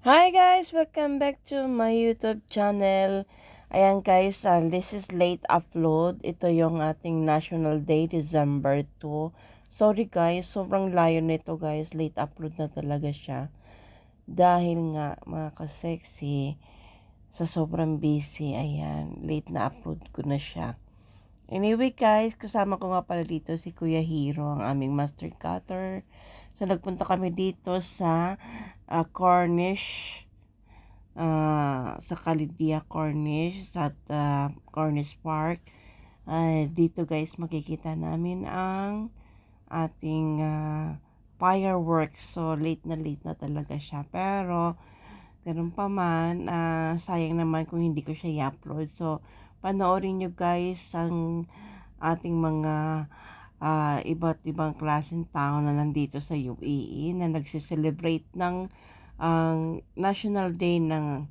Hi guys! Welcome back to my YouTube channel. Ayan guys, this is late upload. Ito yung ating National Day, December 2. Sorry guys, sobrang layo nito guys. Late upload na talaga siya. Dahil nga mga ka-sexy, sa sobrang busy, ayan, late na upload ko na siya. Anyway guys, kasama ko nga pala dito si Kuya Hero, ang aming master cutter. So nagpunta kami dito sa Cornish, sa Calidia Cornish, sa Cornish Park. Dito guys makikita namin ang ating fireworks. So late na talaga siya, pero ganun pa man, sayang naman kung hindi ko siya i-upload. So panoorin nyo guys ang ating mga iba't ibang klaseng tao na nandito sa UAE na nagse-celebrate ng National Day ng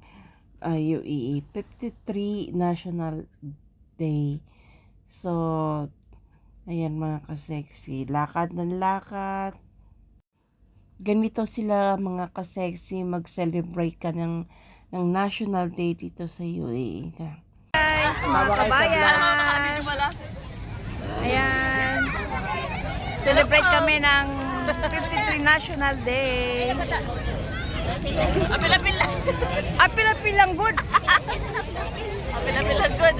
UAE, 53 National Day. So ayan mga ka-sexy, lakad ng lakad. Ganito sila mga ka-sexy mag-celebrate ka ng National Day dito sa UAE. Guys, mga kabayan, ayan, celebrate kami ng 53 National Day. Apil-apilang good. Apil-apilang good.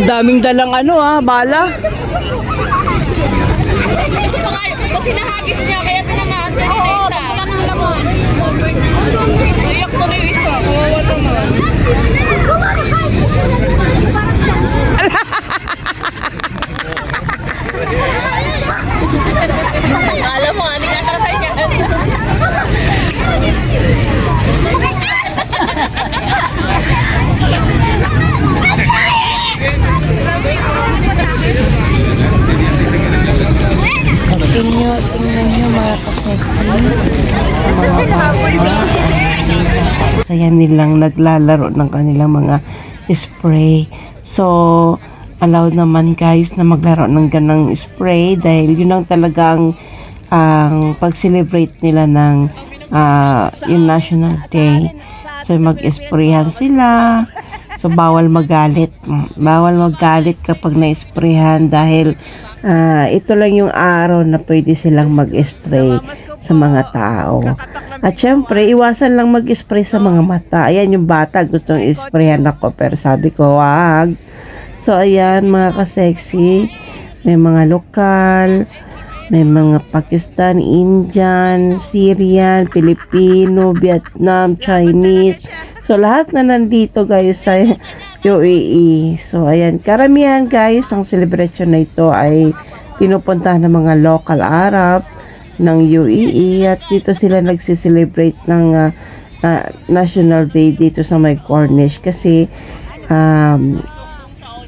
Daming dalang bala. Ito pa nga, kasi nahagis niya, kaya ito naman, dyan yung isa. Wala nang laman. Iyak to na yung isa. Kawawa naman. Alam mo, hindi nga tayo sa'yo yan. Tingnan nyo mga ka-sexy, mga bata, saya nilang naglalaro ng kanilang mga spray. So allowed naman guys na maglaro ng ganang spray dahil yun ang talagang ang pag-celebrate nila ng yung National Day. So mag-sprayhan sila. So bawal magalit. Bawal magalit kapag na-sprayhan dahil ito lang yung araw na pwede silang mag-spray sa mga tao. At syempre, iwasan lang mag-spray sa mga mata. Ayan yung bata, gustong isprayan ako pero sabi ko, wag. So ayan mga ka-sexy, may mga lokal, may mga Pakistan, Indian, Syrian, Filipino, Vietnam, Chinese. So lahat na nandito guys sa UAE. So ayan, karamihan guys, ang celebration na ito ay pinupuntahan ng mga local Arab ng UAE at dito sila nagsiselebrate ng National Day dito sa may Cornish kasi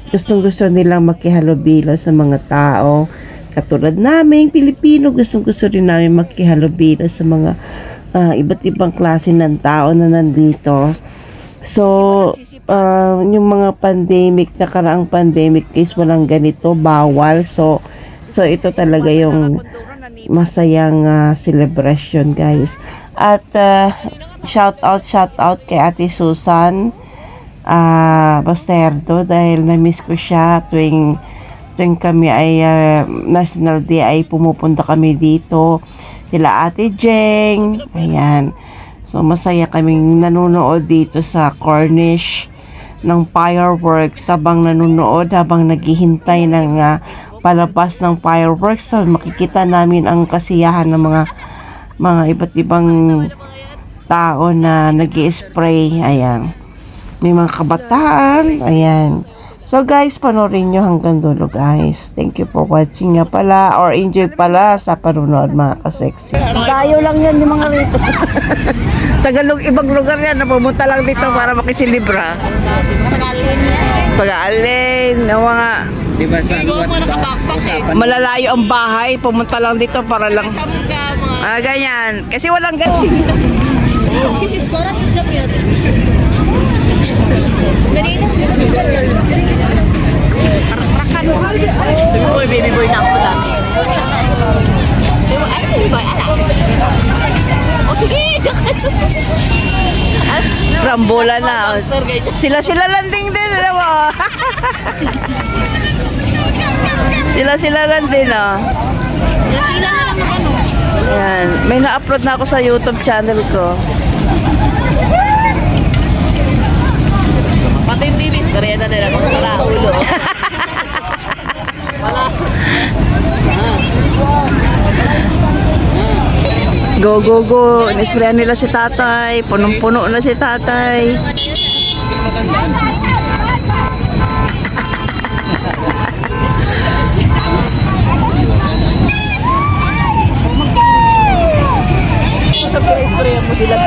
gustong-gusto nilang makihalubilo sa mga tao. Katulad namin, Pilipino, gustong-gusto rin namin makihalubilo sa mga iba't ibang klase ng tao na nandito. So, yung mga pandemic, nakaraang pandemic case, walang ganito, bawal. So ito talaga yung masayang celebration, guys. At shout out kay Ate Susan Basterdo dahil na-miss ko siya tuwing kami ay National Day ay pumupunta kami dito. Sila Ate Jeng, ayan. So masaya kaming nanonood dito sa Cornish ng fireworks habang nanonood, habang naghihintay ng palabas ng fireworks. So makikita namin ang kasiyahan ng mga iba't ibang tao na nag-i-spray. Ayan. May mga kabataan. Ayan. So guys, panoorin nyo hanggang dulo guys. Thank you for watching nga pala or enjoy pala sa panunood mga ka-sexy. Tayo lang yan yung mga rito. Tagalog, ibang lugar yan na pumunta lang dito para makisilibra. Pag-aalin, yung mga diba sa malalayo ang bahay, pumunta lang dito para lang ganyan. Kasi walang ganyan. Boy, baby boy na ako dami. Ay, baby boy, anak. Karambola na. Sila lang din dalawa. Sila lang din oh. Sila na lang ng ano. Ayan. May na-upload na ako sa YouTube channel ko. Pati yung TV. Kaya na nila mga tara ulo. Wala. Go, go, go. Inisprayan nila si tatay. Punong-puno na si tatay. Spray mo sila.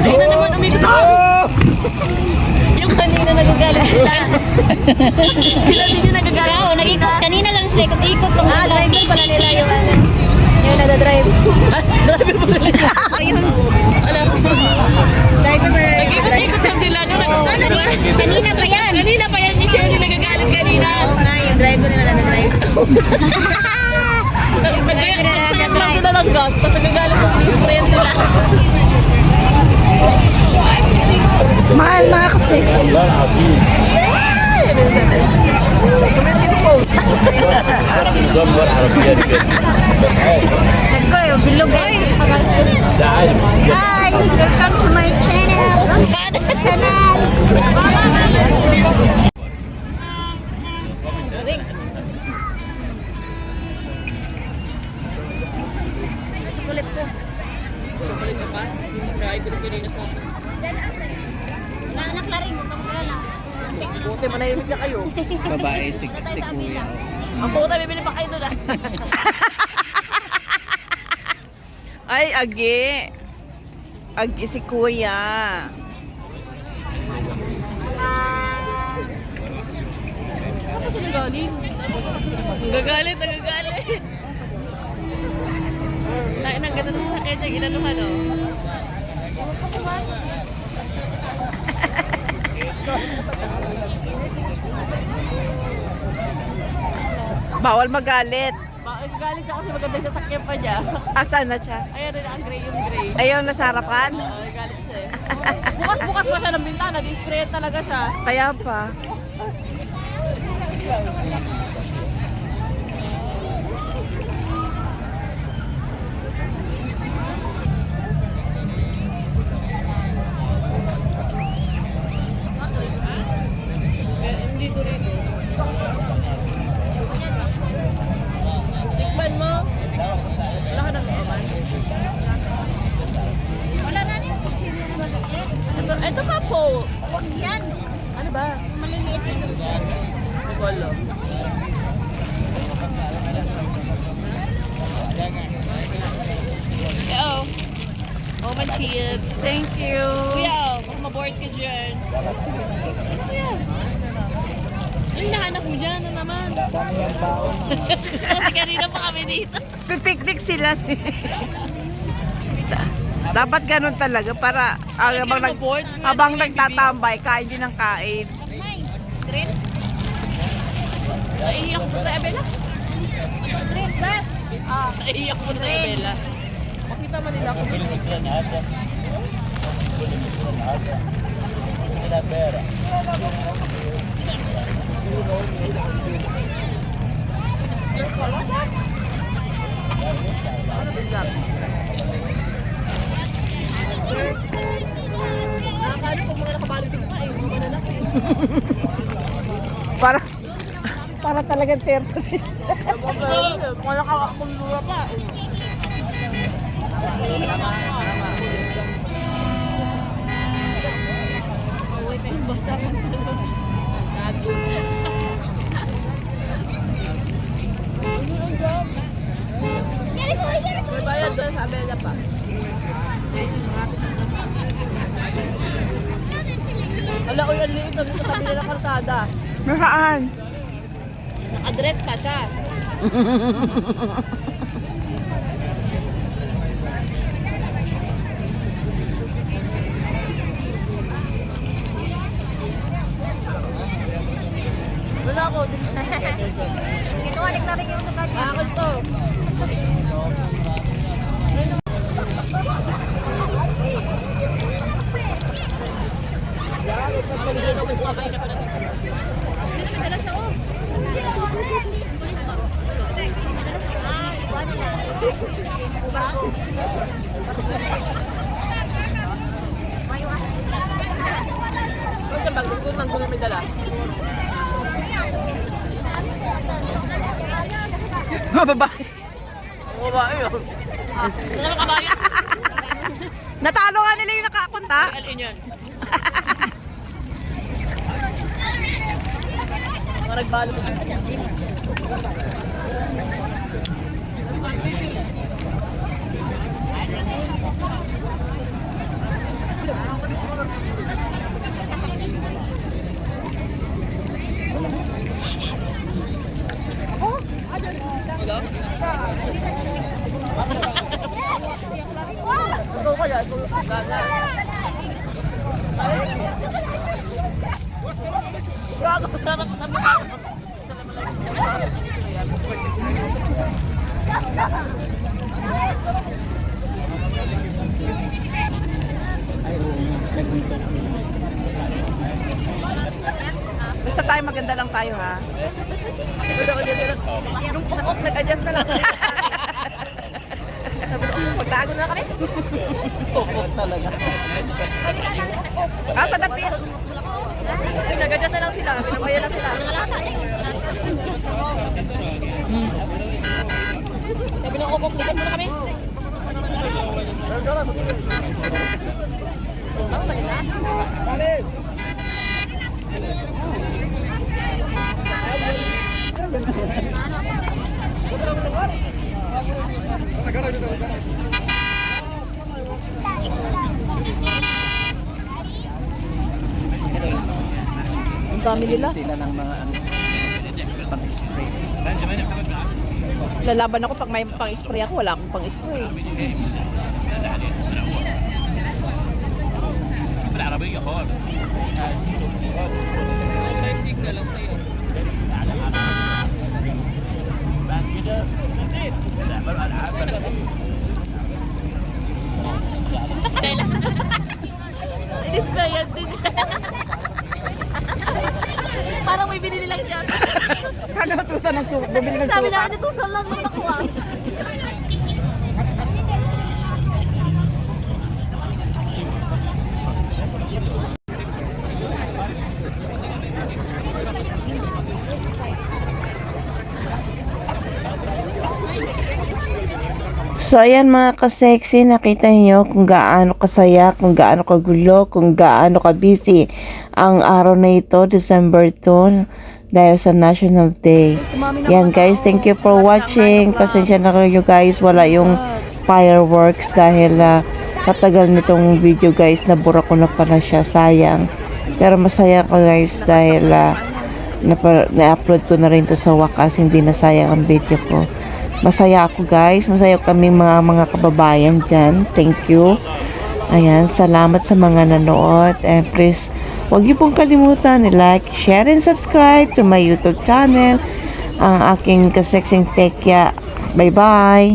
Ayun na naman umikot ako. Yung kanina nagagalit sila. Sila din yung nagagalit. Oo, nag-ikot. Kanina lang sila ikot-ikot. Driver pala nila yung ano. Yung nag-drive. Driver mo na nila. Ayun. Alam. Driver pala nila. Nag-ikot-ikot lang sila. Kanina pa yan. Kanina pa yan. Siya yung nagagalit kanina. Oo nga, yung driver nila nag-drive. Nag-sayang lang sila ng gas. Tapos nagagalit sa friend nila. Mahal mga kasi. Nagkoy, bilog eh. Hi, welcome to my channel. Channel. Chocolate ko. Balik ka pa? Kahit ito kanina sa Anak na rin, wala lang. buti manahimik na kayo. Babae, si Kuya. Ang puta, bibili pa kayo doon ah. Ay, agi. Agi si kuya. Ano sa nagaling? Nagagalit, nagagalit. Lain ang ganda sa sakit niya, ginanuhan o. Bawal magalit. Nagagalit siya kasi maganda yung sasakyan pa niya. Asan na siya? Ayan rin ang gray, yung gray. Ayaw na sa harapan? Oo, nagagalit siya eh. Bukas-bukas pa siya ng bintana, display talaga siya. Kaya pa. Hindi ko rito. Tikman mo. Wala ka ng oman. Wala na rin. Sino naman ulit? Ito pa po. Huwag yan. Ano ba? Maliliit na yung Hindi ko alam. Oh. Oman chips. Thank you. Kuya, kung maboard ka dyan. Kuya. Ano hinahanap mo dyan? Ano naman? Kasi kanina pa kami dito. Pipiknik sila. Dapat ganun talaga para habang nagtatambay, kain din ng kain. May. Green? Naiiyak po sa Abela? Green ba? Naiiyak po sa Abela. Makita mo nila ako. Nakakano kung mga nakabalitig pa eh, mga malalaki. Para talagang terrorist. Mga nakakakulura pa eh. May bayad doon sa Abela pa. Wala ko yan dito sa kabila ng kartada. Nasaan? Naka-dress pa siya. Wala ko. natin yung sakagyan. Ako to. May dala. Babae. Babae yun. Ano kabayo? Natalo nga nila yung nakapunta. Alin yan? Mga nagbalo mo. Ito kaya, ito gana. Gago, sarap na mukha. Basta tayo maganda lang tayo ha. Yung pukok, nag-adjust na lang. Magtago na kami. Pukot talaga. Ah, sa tapi. Nag-adjust na lang sila. Pinapaya na sila. Sabi ng pukok, lipat mo na kami. Ang dami nila. Sila ng mga ano, pang-spray. Lalaban ako pag may pang-spray ako. Wala akong pang-spray. May signal lang sa'yo. Inspired din siya. Parang may binili lang siya. Kano tusan ng suka? Bumili ng Sabi suka. na, ito sa lang ng nakuha. So ayan mga ka-sexy, nakita niyo kung gaano kasaya, kung gaano kagulo, kung gaano ka-busy ang araw na ito, December 2, dahil sa National Day. Yan guys, thank you for watching. Pasensya na kayo guys, wala yung fireworks dahil katagal nitong video guys, nabura ko na pala siya, sayang. Pero masaya ko guys dahil na-upload ko na rin to sa wakas, hindi na sayang ang video ko. Masaya ako guys, masaya kami mga kababayan dyan. Thank you. Ayan, salamat sa mga nanood. And please, huwag niyo pong kalimutan i-like, share, and subscribe to my YouTube channel. Ang aking kasexing tekya. Bye-bye!